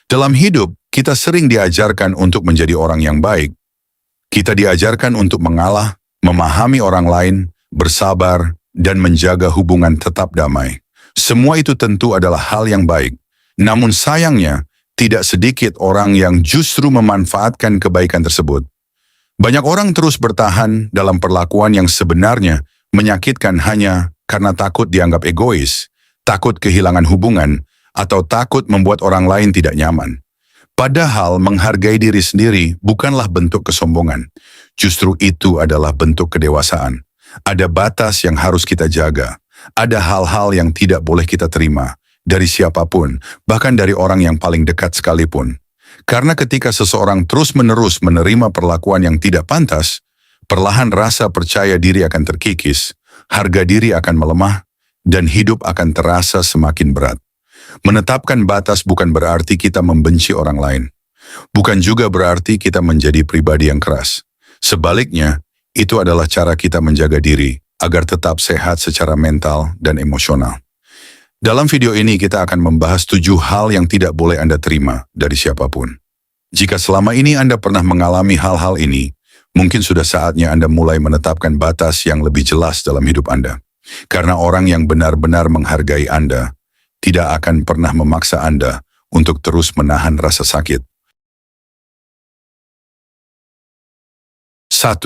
Dalam hidup, kita sering diajarkan untuk menjadi orang yang baik. Kita diajarkan untuk mengalah, memahami orang lain, bersabar, dan menjaga hubungan tetap damai. Semua itu tentu adalah hal yang baik. Namun sayangnya, tidak sedikit orang yang justru memanfaatkan kebaikan tersebut. Banyak orang terus bertahan dalam perlakuan yang sebenarnya menyakitkan hanya karena takut dianggap egois, takut kehilangan hubungan, atau takut membuat orang lain tidak nyaman. Padahal menghargai diri sendiri bukanlah bentuk kesombongan. Justru itu adalah bentuk kedewasaan. Ada batas yang harus kita jaga. Ada hal-hal yang tidak boleh kita terima dari siapapun, bahkan dari orang yang paling dekat sekalipun. Karena ketika seseorang terus-menerus menerima perlakuan yang tidak pantas, perlahan rasa percaya diri akan terkikis, harga diri akan melemah, dan hidup akan terasa semakin berat. Menetapkan batas bukan berarti kita membenci orang lain. Bukan juga berarti kita menjadi pribadi yang keras. Sebaliknya, itu adalah cara kita menjaga diri agar tetap sehat secara mental dan emosional. Dalam video ini kita akan membahas 7 hal yang tidak boleh Anda terima dari siapapun. Jika selama ini Anda pernah mengalami hal-hal ini, mungkin sudah saatnya Anda mulai menetapkan batas yang lebih jelas dalam hidup Anda. Karena orang yang benar-benar menghargai Anda tidak akan pernah memaksa Anda untuk terus menahan rasa sakit. 1.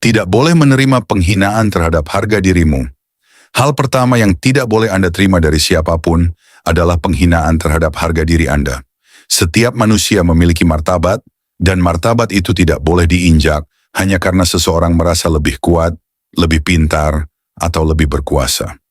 Tidak boleh menerima penghinaan terhadap harga dirimu. Hal pertama yang tidak boleh Anda terima dari siapapun adalah penghinaan terhadap harga diri Anda. Setiap manusia memiliki martabat, dan martabat itu tidak boleh diinjak hanya karena seseorang merasa lebih kuat, lebih pintar, atau lebih berkuasa.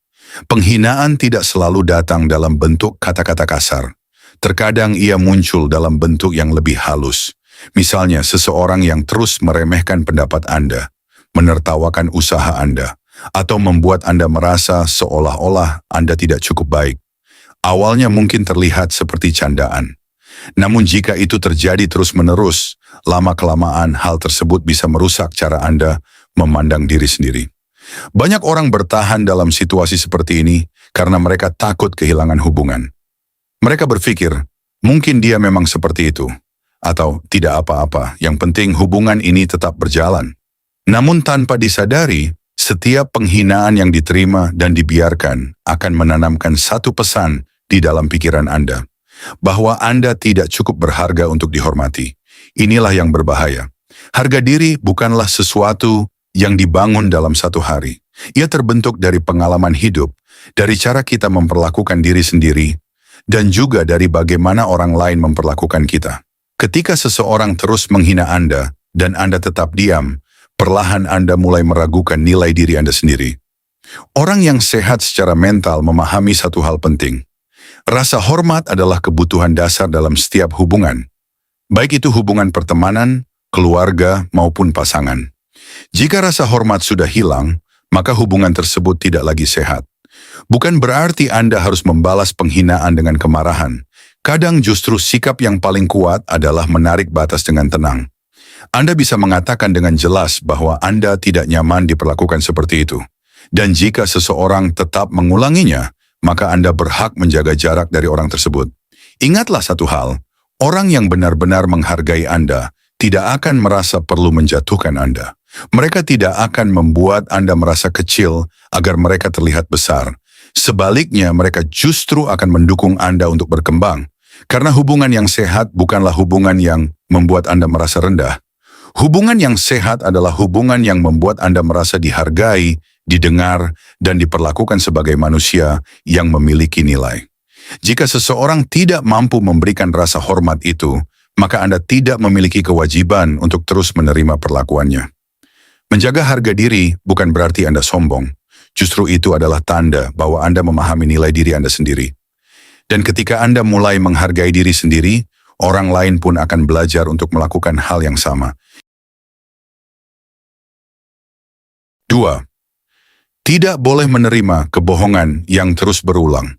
Penghinaan tidak selalu datang dalam bentuk kata-kata kasar. Terkadang ia muncul dalam bentuk yang lebih halus. Misalnya seseorang yang terus meremehkan pendapat Anda, menertawakan usaha Anda, atau membuat Anda merasa seolah-olah Anda tidak cukup baik. Awalnya mungkin terlihat seperti candaan. Namun jika itu terjadi terus-menerus, lama-kelamaan hal tersebut bisa merusak cara Anda memandang diri sendiri. Banyak orang bertahan dalam situasi seperti ini karena mereka takut kehilangan hubungan. Mereka berpikir, mungkin dia memang seperti itu, atau tidak apa-apa, yang penting hubungan ini tetap berjalan. Namun tanpa disadari, setiap penghinaan yang diterima dan dibiarkan akan menanamkan satu pesan di dalam pikiran Anda, bahwa Anda tidak cukup berharga untuk dihormati. Inilah yang berbahaya. Harga diri bukanlah sesuatu yang dibangun dalam satu hari. Ia terbentuk dari pengalaman hidup, dari cara kita memperlakukan diri sendiri, dan juga dari bagaimana orang lain memperlakukan kita. Ketika seseorang terus menghina Anda, dan Anda tetap diam, perlahan Anda mulai meragukan nilai diri Anda sendiri. Orang yang sehat secara mental memahami satu hal penting. Rasa hormat adalah kebutuhan dasar dalam setiap hubungan. Baik itu hubungan pertemanan, keluarga, maupun pasangan. Jika rasa hormat sudah hilang, maka hubungan tersebut tidak lagi sehat. Bukan berarti Anda harus membalas penghinaan dengan kemarahan. Kadang justru sikap yang paling kuat adalah menarik batas dengan tenang. Anda bisa mengatakan dengan jelas bahwa Anda tidak nyaman diperlakukan seperti itu. Dan jika seseorang tetap mengulanginya, maka Anda berhak menjaga jarak dari orang tersebut. Ingatlah satu hal, orang yang benar-benar menghargai Anda tidak akan merasa perlu menjatuhkan Anda. Mereka tidak akan membuat Anda merasa kecil agar mereka terlihat besar. Sebaliknya, mereka justru akan mendukung Anda untuk berkembang. Karena hubungan yang sehat bukanlah hubungan yang membuat Anda merasa rendah. Hubungan yang sehat adalah hubungan yang membuat Anda merasa dihargai, didengar, dan diperlakukan sebagai manusia yang memiliki nilai. Jika seseorang tidak mampu memberikan rasa hormat itu, maka Anda tidak memiliki kewajiban untuk terus menerima perlakuannya. Menjaga harga diri bukan berarti Anda sombong. Justru itu adalah tanda bahwa Anda memahami nilai diri Anda sendiri. Dan ketika Anda mulai menghargai diri sendiri, orang lain pun akan belajar untuk melakukan hal yang sama. 2. Tidak boleh menerima kebohongan yang terus berulang.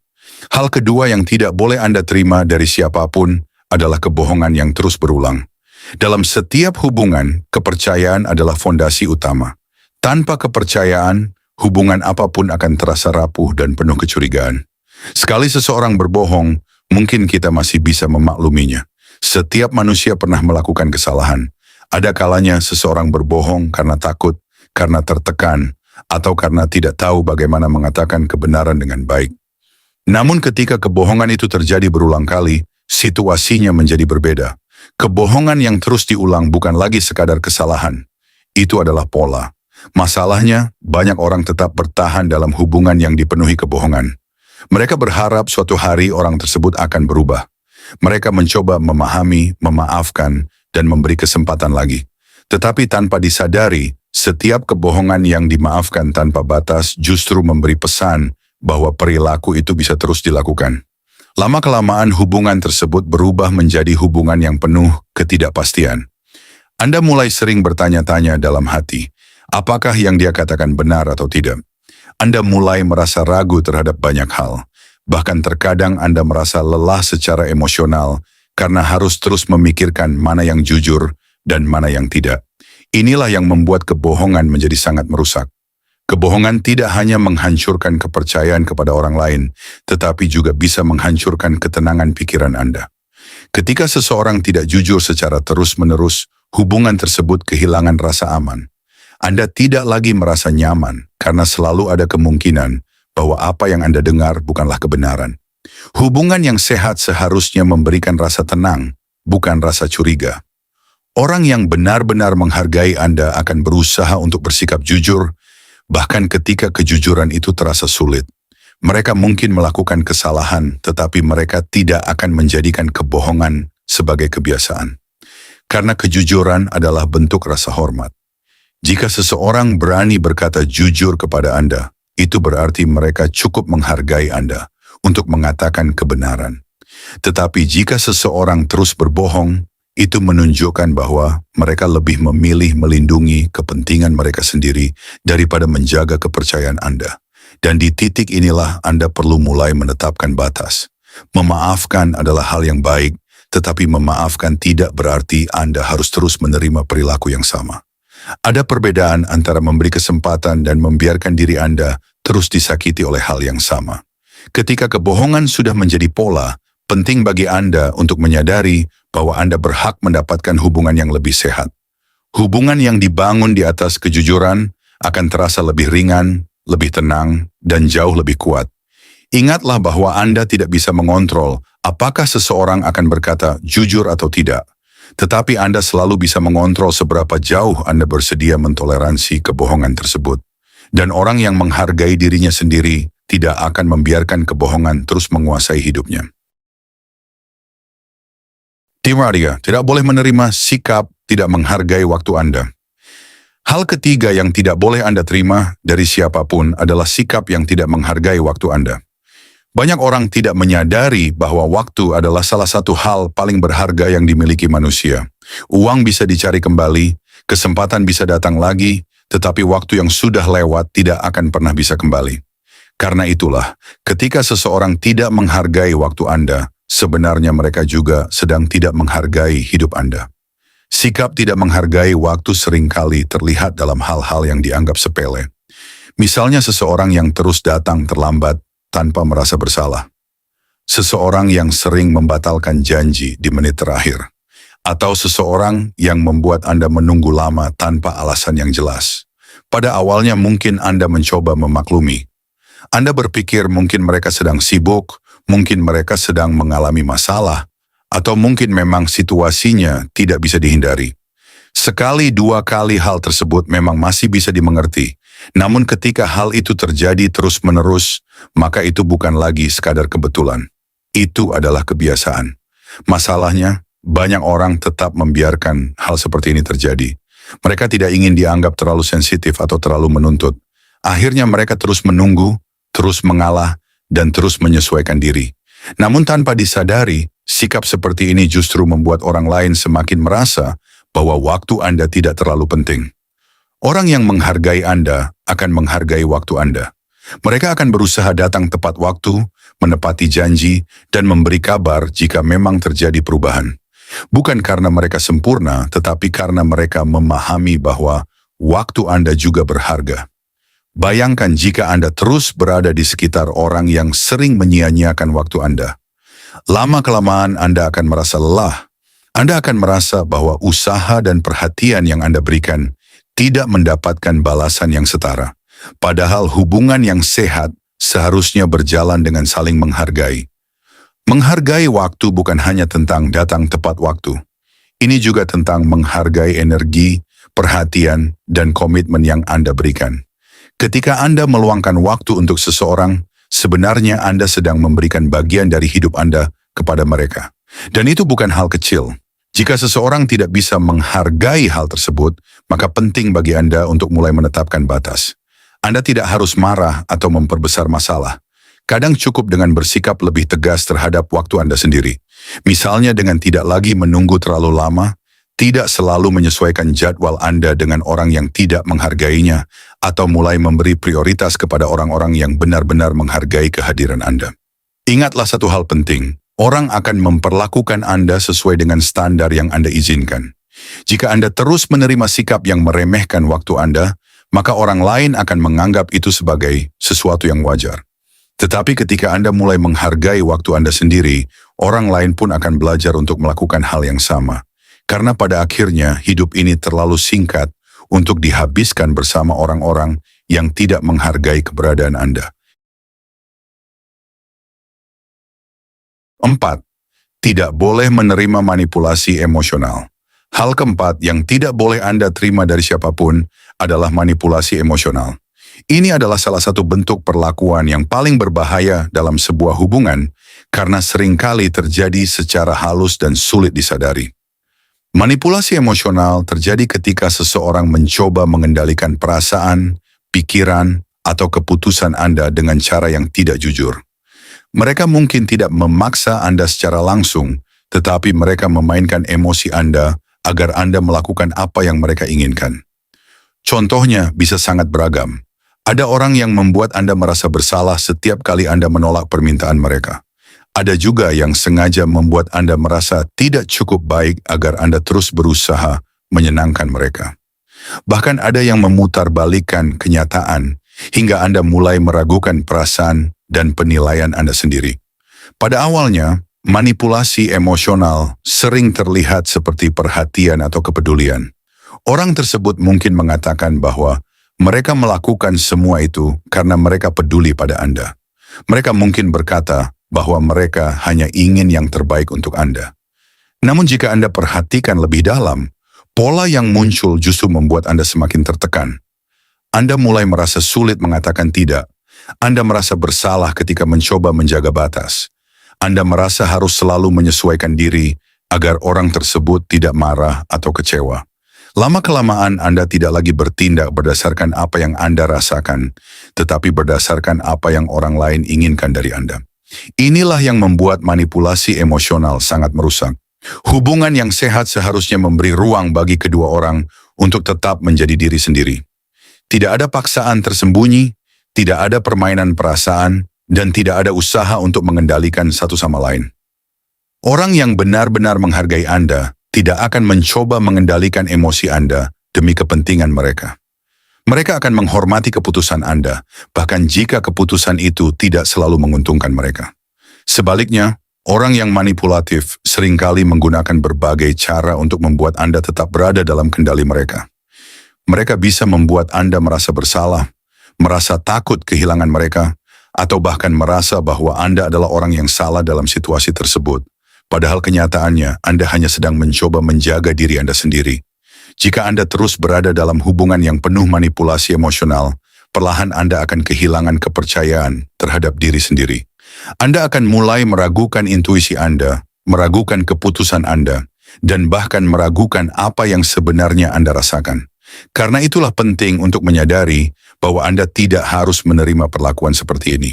Hal kedua yang tidak boleh Anda terima dari siapapun adalah kebohongan yang terus berulang. Dalam setiap hubungan, kepercayaan adalah fondasi utama. Tanpa kepercayaan, hubungan apapun akan terasa rapuh dan penuh kecurigaan. Sekali seseorang berbohong, mungkin kita masih bisa memakluminya. Setiap manusia pernah melakukan kesalahan. Ada kalanya seseorang berbohong karena takut, karena tertekan, atau karena tidak tahu bagaimana mengatakan kebenaran dengan baik. Namun ketika kebohongan itu terjadi berulang kali, situasinya menjadi berbeda. Kebohongan yang terus diulang bukan lagi sekadar kesalahan. Itu adalah pola. Masalahnya, banyak orang tetap bertahan dalam hubungan yang dipenuhi kebohongan. Mereka berharap suatu hari orang tersebut akan berubah. Mereka mencoba memahami, memaafkan, dan memberi kesempatan lagi. Tetapi tanpa disadari, setiap kebohongan yang dimaafkan tanpa batas justru memberi pesan bahwa perilaku itu bisa terus dilakukan. Lama-kelamaan hubungan tersebut berubah menjadi hubungan yang penuh ketidakpastian. Anda mulai sering bertanya-tanya dalam hati, apakah yang dia katakan benar atau tidak? Anda mulai merasa ragu terhadap banyak hal. Bahkan terkadang Anda merasa lelah secara emosional karena harus terus memikirkan mana yang jujur dan mana yang tidak. Inilah yang membuat kebohongan menjadi sangat merusak. Kebohongan tidak hanya menghancurkan kepercayaan kepada orang lain, tetapi juga bisa menghancurkan ketenangan pikiran Anda. Ketika seseorang tidak jujur secara terus-menerus, hubungan tersebut kehilangan rasa aman. Anda tidak lagi merasa nyaman karena selalu ada kemungkinan bahwa apa yang Anda dengar bukanlah kebenaran. Hubungan yang sehat seharusnya memberikan rasa tenang, bukan rasa curiga. Orang yang benar-benar menghargai Anda akan berusaha untuk bersikap jujur, bahkan ketika kejujuran itu terasa sulit. Mereka mungkin melakukan kesalahan, tetapi mereka tidak akan menjadikan kebohongan sebagai kebiasaan. Karena kejujuran adalah bentuk rasa hormat. Jika seseorang berani berkata jujur kepada Anda, itu berarti mereka cukup menghargai Anda untuk mengatakan kebenaran. Tetapi jika seseorang terus berbohong, itu menunjukkan bahwa mereka lebih memilih melindungi kepentingan mereka sendiri daripada menjaga kepercayaan Anda. Dan di titik inilah Anda perlu mulai menetapkan batas. Memaafkan adalah hal yang baik, tetapi memaafkan tidak berarti Anda harus terus menerima perilaku yang sama. Ada perbedaan antara memberi kesempatan dan membiarkan diri Anda terus disakiti oleh hal yang sama. Ketika kebohongan sudah menjadi pola, penting bagi Anda untuk menyadari bahwa Anda berhak mendapatkan hubungan yang lebih sehat. Hubungan yang dibangun di atas kejujuran akan terasa lebih ringan, lebih tenang, dan jauh lebih kuat. Ingatlah bahwa Anda tidak bisa mengontrol apakah seseorang akan berkata jujur atau tidak. Tetapi Anda selalu bisa mengontrol seberapa jauh Anda bersedia mentoleransi kebohongan tersebut. Dan orang yang menghargai dirinya sendiri tidak akan membiarkan kebohongan terus menguasai hidupnya. Tim Radio tidak boleh menerima sikap tidak menghargai waktu Anda. Hal ketiga yang tidak boleh Anda terima dari siapapun adalah sikap yang tidak menghargai waktu Anda. Banyak orang tidak menyadari bahwa waktu adalah salah satu hal paling berharga yang dimiliki manusia. Uang bisa dicari kembali, kesempatan bisa datang lagi, tetapi waktu yang sudah lewat tidak akan pernah bisa kembali. Karena itulah, ketika seseorang tidak menghargai waktu Anda, sebenarnya mereka juga sedang tidak menghargai hidup Anda. Sikap tidak menghargai waktu seringkali terlihat dalam hal-hal yang dianggap sepele. Misalnya seseorang yang terus datang terlambat tanpa merasa bersalah. Seseorang yang sering membatalkan janji di menit terakhir. Atau seseorang yang membuat Anda menunggu lama tanpa alasan yang jelas. Pada awalnya mungkin Anda mencoba memaklumi. Anda berpikir mungkin mereka sedang sibuk, mungkin mereka sedang mengalami masalah, atau mungkin memang situasinya tidak bisa dihindari. Sekali dua kali hal tersebut memang masih bisa dimengerti. Namun ketika hal itu terjadi terus-menerus, maka itu bukan lagi sekadar kebetulan. Itu adalah kebiasaan. Masalahnya, banyak orang tetap membiarkan hal seperti ini terjadi. Mereka tidak ingin dianggap terlalu sensitif atau terlalu menuntut. Akhirnya mereka terus menunggu, terus mengalah, dan terus menyesuaikan diri. Namun tanpa disadari, sikap seperti ini justru membuat orang lain semakin merasa bahwa waktu Anda tidak terlalu penting. Orang yang menghargai Anda akan menghargai waktu Anda. Mereka akan berusaha datang tepat waktu, menepati janji, dan memberi kabar jika memang terjadi perubahan. Bukan karena mereka sempurna, tetapi karena mereka memahami bahwa waktu Anda juga berharga. Bayangkan jika Anda terus berada di sekitar orang yang sering menyia-nyiakan waktu Anda. Lama-kelamaan Anda akan merasa lelah. Anda akan merasa bahwa usaha dan perhatian yang Anda berikan tidak mendapatkan balasan yang setara. Padahal hubungan yang sehat seharusnya berjalan dengan saling menghargai. Menghargai waktu bukan hanya tentang datang tepat waktu. Ini juga tentang menghargai energi, perhatian, dan komitmen yang Anda berikan. Ketika Anda meluangkan waktu untuk seseorang, sebenarnya Anda sedang memberikan bagian dari hidup Anda kepada mereka. Dan itu bukan hal kecil. Jika seseorang tidak bisa menghargai hal tersebut, maka penting bagi Anda untuk mulai menetapkan batas. Anda tidak harus marah atau memperbesar masalah. Kadang cukup dengan bersikap lebih tegas terhadap waktu Anda sendiri. Misalnya dengan tidak lagi menunggu terlalu lama, tidak selalu menyesuaikan jadwal Anda dengan orang yang tidak menghargainya, atau mulai memberi prioritas kepada orang-orang yang benar-benar menghargai kehadiran Anda. Ingatlah satu hal penting, orang akan memperlakukan Anda sesuai dengan standar yang Anda izinkan. Jika Anda terus menerima sikap yang meremehkan waktu Anda, maka orang lain akan menganggap itu sebagai sesuatu yang wajar. Tetapi ketika Anda mulai menghargai waktu Anda sendiri, orang lain pun akan belajar untuk melakukan hal yang sama. Karena pada akhirnya hidup ini terlalu singkat untuk dihabiskan bersama orang-orang yang tidak menghargai keberadaan Anda. 4. Tidak boleh menerima manipulasi emosional. Hal keempat yang tidak boleh Anda terima dari siapapun adalah manipulasi emosional. Ini adalah salah satu bentuk perlakuan yang paling berbahaya dalam sebuah hubungan karena seringkali terjadi secara halus dan sulit disadari. Manipulasi emosional terjadi ketika seseorang mencoba mengendalikan perasaan, pikiran, atau keputusan Anda dengan cara yang tidak jujur. Mereka mungkin tidak memaksa Anda secara langsung, tetapi mereka memainkan emosi Anda agar Anda melakukan apa yang mereka inginkan. Contohnya bisa sangat beragam. Ada orang yang membuat Anda merasa bersalah setiap kali Anda menolak permintaan mereka. Ada juga yang sengaja membuat Anda merasa tidak cukup baik agar Anda terus berusaha menyenangkan mereka. Bahkan ada yang memutarbalikkan kenyataan hingga Anda mulai meragukan perasaan dan penilaian Anda sendiri. Pada awalnya, manipulasi emosional sering terlihat seperti perhatian atau kepedulian. Orang tersebut mungkin mengatakan bahwa mereka melakukan semua itu karena mereka peduli pada Anda. Mereka mungkin berkata bahwa mereka hanya ingin yang terbaik untuk Anda. Namun jika Anda perhatikan lebih dalam, pola yang muncul justru membuat Anda semakin tertekan. Anda mulai merasa sulit mengatakan tidak. Anda merasa bersalah ketika mencoba menjaga batas. Anda merasa harus selalu menyesuaikan diri agar orang tersebut tidak marah atau kecewa. Lama-kelamaan Anda tidak lagi bertindak berdasarkan apa yang Anda rasakan, tetapi berdasarkan apa yang orang lain inginkan dari Anda. Inilah yang membuat manipulasi emosional sangat merusak. Hubungan yang sehat seharusnya memberi ruang bagi kedua orang untuk tetap menjadi diri sendiri. Tidak ada paksaan tersembunyi, tidak ada permainan perasaan, dan tidak ada usaha untuk mengendalikan satu sama lain. Orang yang benar-benar menghargai Anda tidak akan mencoba mengendalikan emosi Anda demi kepentingan mereka. Mereka akan menghormati keputusan Anda, bahkan jika keputusan itu tidak selalu menguntungkan mereka. Sebaliknya, orang yang manipulatif seringkali menggunakan berbagai cara untuk membuat Anda tetap berada dalam kendali mereka. Mereka bisa membuat Anda merasa bersalah, merasa takut kehilangan mereka, atau bahkan merasa bahwa Anda adalah orang yang salah dalam situasi tersebut. Padahal kenyataannya, Anda hanya sedang mencoba menjaga diri Anda sendiri. Jika Anda terus berada dalam hubungan yang penuh manipulasi emosional, perlahan Anda akan kehilangan kepercayaan terhadap diri sendiri. Anda akan mulai meragukan intuisi Anda, meragukan keputusan Anda, dan bahkan meragukan apa yang sebenarnya Anda rasakan. Karena itulah penting untuk menyadari bahwa Anda tidak harus menerima perlakuan seperti ini.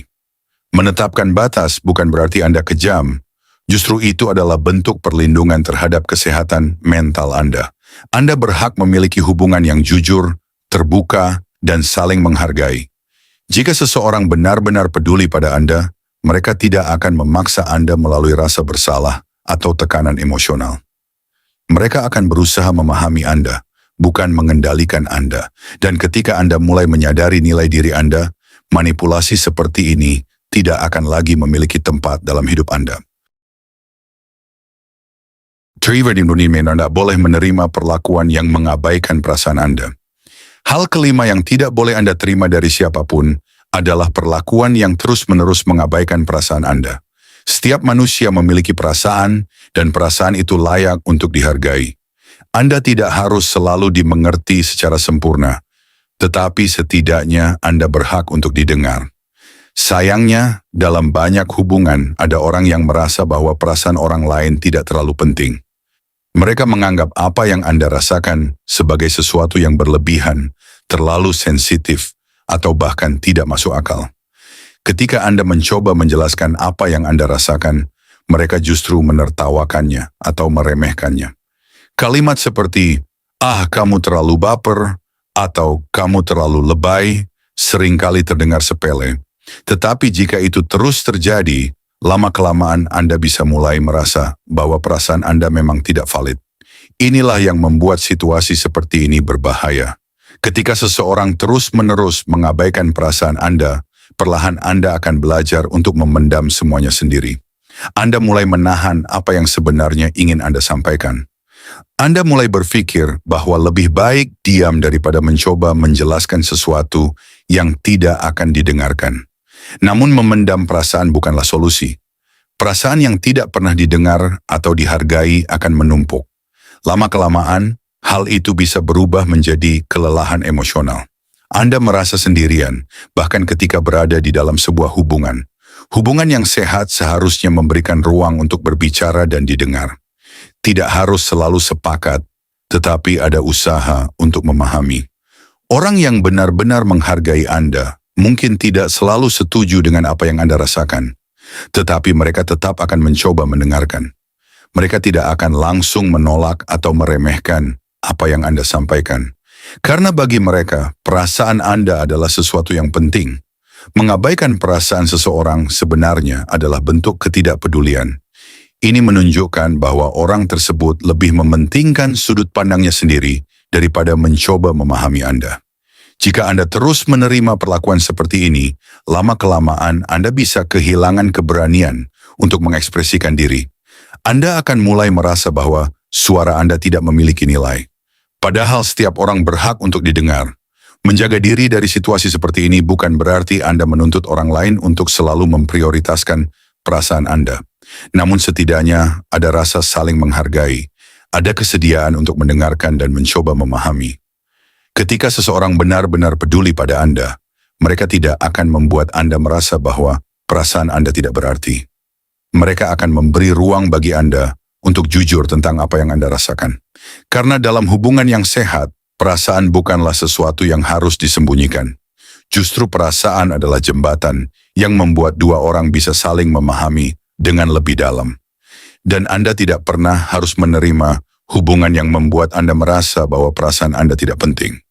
Menetapkan batas bukan berarti Anda kejam. Justru itu adalah bentuk perlindungan terhadap kesehatan mental Anda. Anda berhak memiliki hubungan yang jujur, terbuka, dan saling menghargai. Jika seseorang benar-benar peduli pada Anda, mereka tidak akan memaksa Anda melalui rasa bersalah atau tekanan emosional. Mereka akan berusaha memahami Anda, bukan mengendalikan Anda. Dan ketika Anda mulai menyadari nilai diri Anda, manipulasi seperti ini tidak akan lagi memiliki tempat dalam hidup Anda. Anda boleh menerima perlakuan yang mengabaikan perasaan Anda. Hal kelima yang tidak boleh Anda terima dari siapapun adalah perlakuan yang terus-menerus mengabaikan perasaan Anda. Setiap manusia memiliki perasaan, dan perasaan itu layak untuk dihargai. Anda tidak harus selalu dimengerti secara sempurna, tetapi setidaknya Anda berhak untuk didengar. Sayangnya, dalam banyak hubungan ada orang yang merasa bahwa perasaan orang lain tidak terlalu penting. Mereka menganggap apa yang Anda rasakan sebagai sesuatu yang berlebihan, terlalu sensitif, atau bahkan tidak masuk akal. Ketika Anda mencoba menjelaskan apa yang Anda rasakan, mereka justru menertawakannya atau meremehkannya. Kalimat seperti, "Ah, kamu terlalu baper," atau "kamu terlalu lebay," seringkali terdengar sepele. Tetapi jika itu terus terjadi, lama-kelamaan Anda bisa mulai merasa bahwa perasaan Anda memang tidak valid. Inilah yang membuat situasi seperti ini berbahaya. Ketika seseorang terus-menerus mengabaikan perasaan Anda, perlahan Anda akan belajar untuk memendam semuanya sendiri. Anda mulai menahan apa yang sebenarnya ingin Anda sampaikan. Anda mulai berpikir bahwa lebih baik diam daripada mencoba menjelaskan sesuatu yang tidak akan didengarkan. Namun memendam perasaan bukanlah solusi. Perasaan yang tidak pernah didengar atau dihargai akan menumpuk. Lama-kelamaan, hal itu bisa berubah menjadi kelelahan emosional. Anda merasa sendirian, bahkan ketika berada di dalam sebuah hubungan. Hubungan yang sehat seharusnya memberikan ruang untuk berbicara dan didengar. Tidak harus selalu sepakat, tetapi ada usaha untuk memahami. Orang yang benar-benar menghargai Anda mungkin tidak selalu setuju dengan apa yang Anda rasakan, tetapi mereka tetap akan mencoba mendengarkan. Mereka tidak akan langsung menolak atau meremehkan apa yang Anda sampaikan. Karena bagi mereka, perasaan Anda adalah sesuatu yang penting. Mengabaikan perasaan seseorang sebenarnya adalah bentuk ketidakpedulian. Ini menunjukkan bahwa orang tersebut lebih mementingkan sudut pandangnya sendiri daripada mencoba memahami Anda. Jika Anda terus menerima perlakuan seperti ini, lama-kelamaan Anda bisa kehilangan keberanian untuk mengekspresikan diri. Anda akan mulai merasa bahwa suara Anda tidak memiliki nilai. Padahal setiap orang berhak untuk didengar. Menjaga diri dari situasi seperti ini bukan berarti Anda menuntut orang lain untuk selalu memprioritaskan perasaan Anda. Namun setidaknya ada rasa saling menghargai, ada kesediaan untuk mendengarkan dan mencoba memahami. Ketika seseorang benar-benar peduli pada Anda, mereka tidak akan membuat Anda merasa bahwa perasaan Anda tidak berarti. Mereka akan memberi ruang bagi Anda untuk jujur tentang apa yang Anda rasakan. Karena dalam hubungan yang sehat, perasaan bukanlah sesuatu yang harus disembunyikan. Justru perasaan adalah jembatan yang membuat dua orang bisa saling memahami dengan lebih dalam. Dan Anda tidak pernah harus menerima hubungan yang membuat Anda merasa bahwa perasaan Anda tidak penting.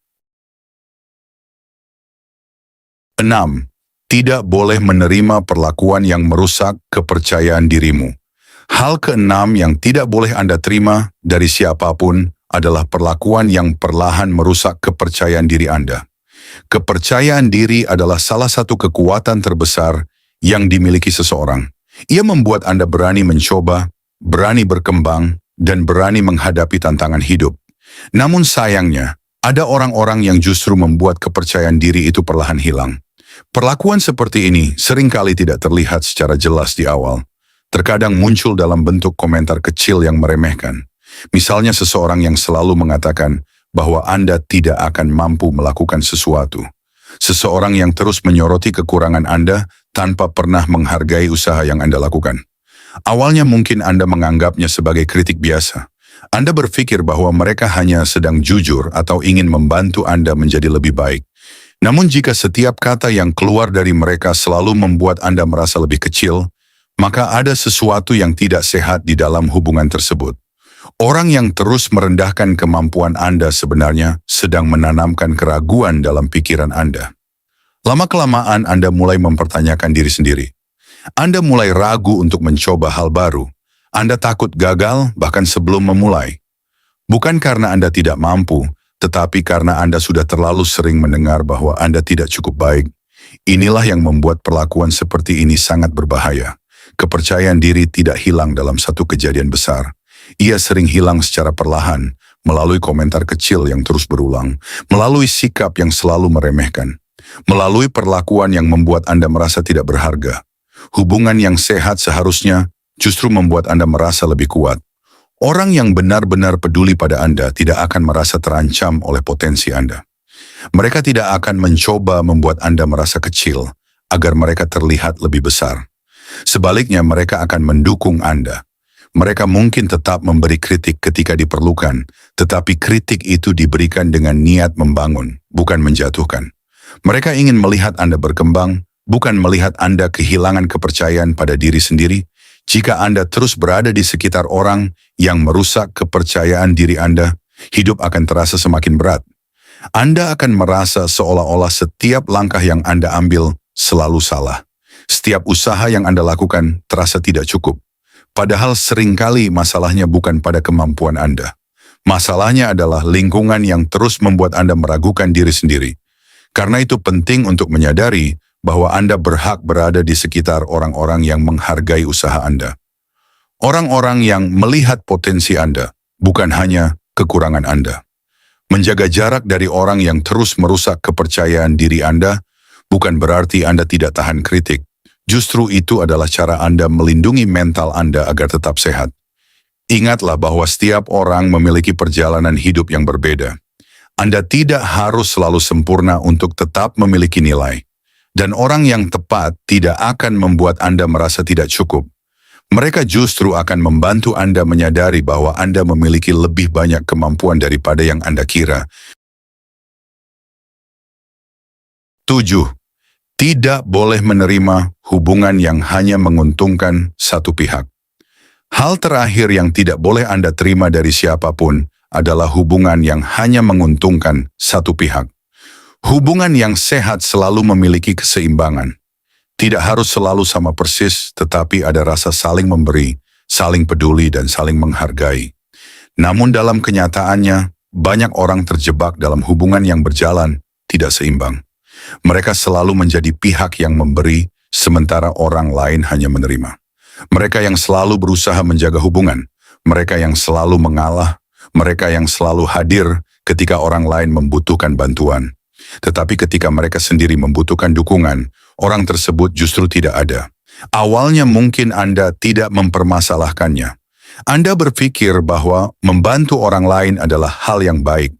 6. Tidak boleh menerima perlakuan yang merusak kepercayaan dirimu. Hal keenam yang tidak boleh Anda terima dari siapapun adalah perlakuan yang perlahan merusak kepercayaan diri Anda. Kepercayaan diri adalah salah satu kekuatan terbesar yang dimiliki seseorang. Ia membuat Anda berani mencoba, berani berkembang, dan berani menghadapi tantangan hidup. Namun sayangnya, ada orang-orang yang justru membuat kepercayaan diri itu perlahan hilang. Perlakuan seperti ini seringkali tidak terlihat secara jelas di awal. Terkadang muncul dalam bentuk komentar kecil yang meremehkan. Misalnya seseorang yang selalu mengatakan bahwa Anda tidak akan mampu melakukan sesuatu. Seseorang yang terus menyoroti kekurangan Anda tanpa pernah menghargai usaha yang Anda lakukan. Awalnya mungkin Anda menganggapnya sebagai kritik biasa. Anda berpikir bahwa mereka hanya sedang jujur atau ingin membantu Anda menjadi lebih baik. Namun jika setiap kata yang keluar dari mereka selalu membuat Anda merasa lebih kecil, maka ada sesuatu yang tidak sehat di dalam hubungan tersebut. Orang yang terus merendahkan kemampuan Anda sebenarnya sedang menanamkan keraguan dalam pikiran Anda. Lama-kelamaan Anda mulai mempertanyakan diri sendiri. Anda mulai ragu untuk mencoba hal baru. Anda takut gagal bahkan sebelum memulai. Bukan karena Anda tidak mampu, tetapi karena Anda sudah terlalu sering mendengar bahwa Anda tidak cukup baik. Inilah yang membuat perlakuan seperti ini sangat berbahaya. Kepercayaan diri tidak hilang dalam satu kejadian besar. Ia sering hilang secara perlahan, melalui komentar kecil yang terus berulang, melalui sikap yang selalu meremehkan, melalui perlakuan yang membuat Anda merasa tidak berharga. Hubungan yang sehat seharusnya justru membuat Anda merasa lebih kuat. Orang yang benar-benar peduli pada Anda tidak akan merasa terancam oleh potensi Anda. Mereka tidak akan mencoba membuat Anda merasa kecil, agar mereka terlihat lebih besar. Sebaliknya, mereka akan mendukung Anda. Mereka mungkin tetap memberi kritik ketika diperlukan, tetapi kritik itu diberikan dengan niat membangun, bukan menjatuhkan. Mereka ingin melihat Anda berkembang, bukan melihat Anda kehilangan kepercayaan pada diri sendiri. Jika Anda terus berada di sekitar orang yang merusak kepercayaan diri Anda, hidup akan terasa semakin berat. Anda akan merasa seolah-olah setiap langkah yang Anda ambil selalu salah. Setiap usaha yang Anda lakukan terasa tidak cukup. Padahal seringkali masalahnya bukan pada kemampuan Anda. Masalahnya adalah lingkungan yang terus membuat Anda meragukan diri sendiri. Karena itu penting untuk menyadari bahwa Anda berhak berada di sekitar orang-orang yang menghargai usaha Anda. Orang-orang yang melihat potensi Anda, bukan hanya kekurangan Anda. Menjaga jarak dari orang yang terus merusak kepercayaan diri Anda, bukan berarti Anda tidak tahan kritik. Justru itu adalah cara Anda melindungi mental Anda agar tetap sehat. Ingatlah bahwa setiap orang memiliki perjalanan hidup yang berbeda. Anda tidak harus selalu sempurna untuk tetap memiliki nilai. Dan orang yang tepat tidak akan membuat Anda merasa tidak cukup. Mereka justru akan membantu Anda menyadari bahwa Anda memiliki lebih banyak kemampuan daripada yang Anda kira. 7. Tidak boleh menerima hubungan yang hanya menguntungkan satu pihak. Hal terakhir yang tidak boleh Anda terima dari siapapun adalah hubungan yang hanya menguntungkan satu pihak. Hubungan yang sehat selalu memiliki keseimbangan. Tidak harus selalu sama persis, tetapi ada rasa saling memberi, saling peduli, dan saling menghargai. Namun dalam kenyataannya, banyak orang terjebak dalam hubungan yang berjalan tidak seimbang. Mereka selalu menjadi pihak yang memberi, sementara orang lain hanya menerima. Mereka yang selalu berusaha menjaga hubungan, mereka yang selalu mengalah, mereka yang selalu hadir ketika orang lain membutuhkan bantuan. Tetapi ketika mereka sendiri membutuhkan dukungan, orang tersebut justru tidak ada. Awalnya mungkin Anda tidak mempermasalahkannya. Anda berpikir bahwa membantu orang lain adalah hal yang baik.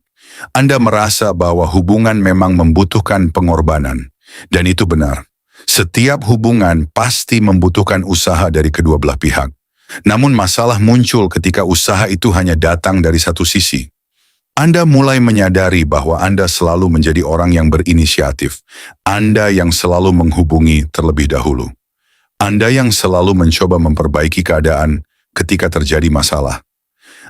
Anda merasa bahwa hubungan memang membutuhkan pengorbanan. Dan itu benar. Setiap hubungan pasti membutuhkan usaha dari kedua belah pihak. Namun masalah muncul ketika usaha itu hanya datang dari satu sisi. Anda mulai menyadari bahwa Anda selalu menjadi orang yang berinisiatif. Anda yang selalu menghubungi terlebih dahulu. Anda yang selalu mencoba memperbaiki keadaan ketika terjadi masalah.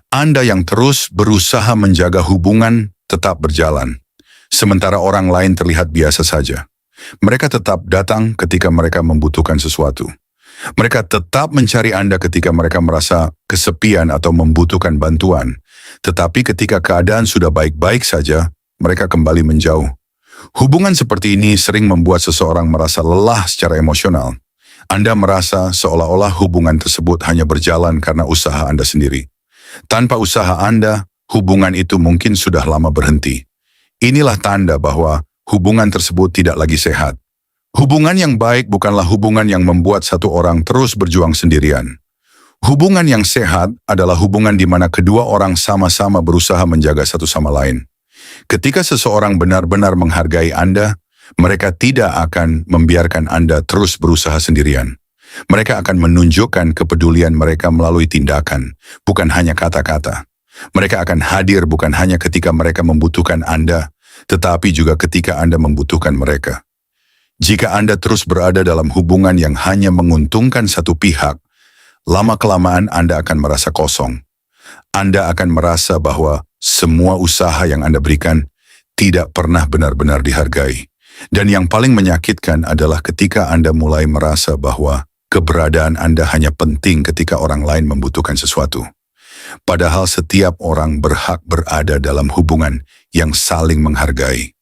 Anda yang terus berusaha menjaga hubungan tetap berjalan, sementara orang lain terlihat biasa saja. Mereka tetap datang ketika mereka membutuhkan sesuatu. Mereka tetap mencari Anda ketika mereka merasa kesepian atau membutuhkan bantuan. Tetapi ketika keadaan sudah baik-baik saja, mereka kembali menjauh. Hubungan seperti ini sering membuat seseorang merasa lelah secara emosional. Anda merasa seolah-olah hubungan tersebut hanya berjalan karena usaha Anda sendiri. Tanpa usaha Anda, hubungan itu mungkin sudah lama berhenti. Inilah tanda bahwa hubungan tersebut tidak lagi sehat. Hubungan yang baik bukanlah hubungan yang membuat satu orang terus berjuang sendirian. Hubungan yang sehat adalah hubungan di mana kedua orang sama-sama berusaha menjaga satu sama lain. Ketika seseorang benar-benar menghargai Anda, mereka tidak akan membiarkan Anda terus berusaha sendirian. Mereka akan menunjukkan kepedulian mereka melalui tindakan, bukan hanya kata-kata. Mereka akan hadir bukan hanya ketika mereka membutuhkan Anda, tetapi juga ketika Anda membutuhkan mereka. Jika Anda terus berada dalam hubungan yang hanya menguntungkan satu pihak, lama-kelamaan Anda akan merasa kosong. Anda akan merasa bahwa semua usaha yang Anda berikan tidak pernah benar-benar dihargai. Dan yang paling menyakitkan adalah ketika Anda mulai merasa bahwa keberadaan Anda hanya penting ketika orang lain membutuhkan sesuatu. Padahal setiap orang berhak berada dalam hubungan yang saling menghargai.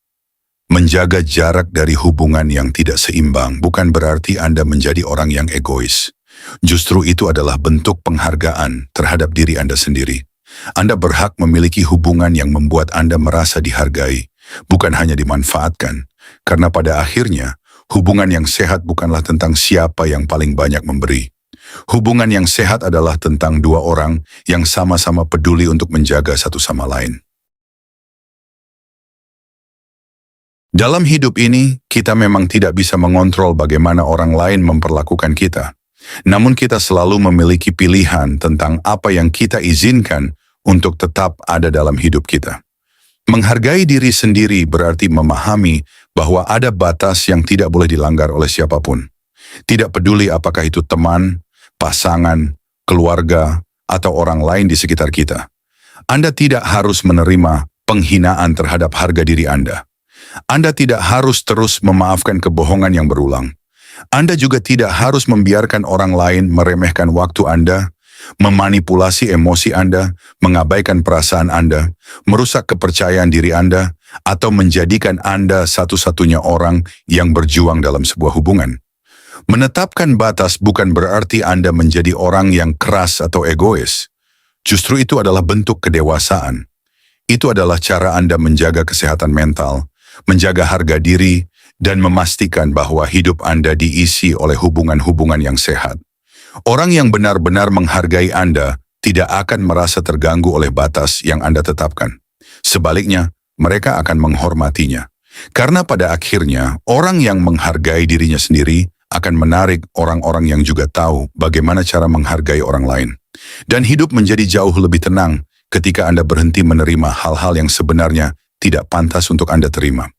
Menjaga jarak dari hubungan yang tidak seimbang bukan berarti Anda menjadi orang yang egois. Justru itu adalah bentuk penghargaan terhadap diri Anda sendiri. Anda berhak memiliki hubungan yang membuat Anda merasa dihargai, bukan hanya dimanfaatkan. Karena pada akhirnya, hubungan yang sehat bukanlah tentang siapa yang paling banyak memberi. Hubungan yang sehat adalah tentang dua orang yang sama-sama peduli untuk menjaga satu sama lain. Dalam hidup ini, kita memang tidak bisa mengontrol bagaimana orang lain memperlakukan kita. Namun kita selalu memiliki pilihan tentang apa yang kita izinkan untuk tetap ada dalam hidup kita. Menghargai diri sendiri berarti memahami bahwa ada batas yang tidak boleh dilanggar oleh siapapun. Tidak peduli apakah itu teman, pasangan, keluarga, atau orang lain di sekitar kita. Anda tidak harus menerima penghinaan terhadap harga diri Anda. Anda tidak harus terus memaafkan kebohongan yang berulang. Anda juga tidak harus membiarkan orang lain meremehkan waktu Anda, memanipulasi emosi Anda, mengabaikan perasaan Anda, merusak kepercayaan diri Anda, atau menjadikan Anda satu-satunya orang yang berjuang dalam sebuah hubungan. Menetapkan batas bukan berarti Anda menjadi orang yang keras atau egois. Justru itu adalah bentuk kedewasaan. Itu adalah cara Anda menjaga kesehatan mental, menjaga harga diri, dan memastikan bahwa hidup Anda diisi oleh hubungan-hubungan yang sehat. Orang yang benar-benar menghargai Anda tidak akan merasa terganggu oleh batas yang Anda tetapkan. Sebaliknya, mereka akan menghormatinya. Karena pada akhirnya, orang yang menghargai dirinya sendiri akan menarik orang-orang yang juga tahu bagaimana cara menghargai orang lain. Dan hidup menjadi jauh lebih tenang ketika Anda berhenti menerima hal-hal yang sebenarnya tidak pantas untuk Anda terima.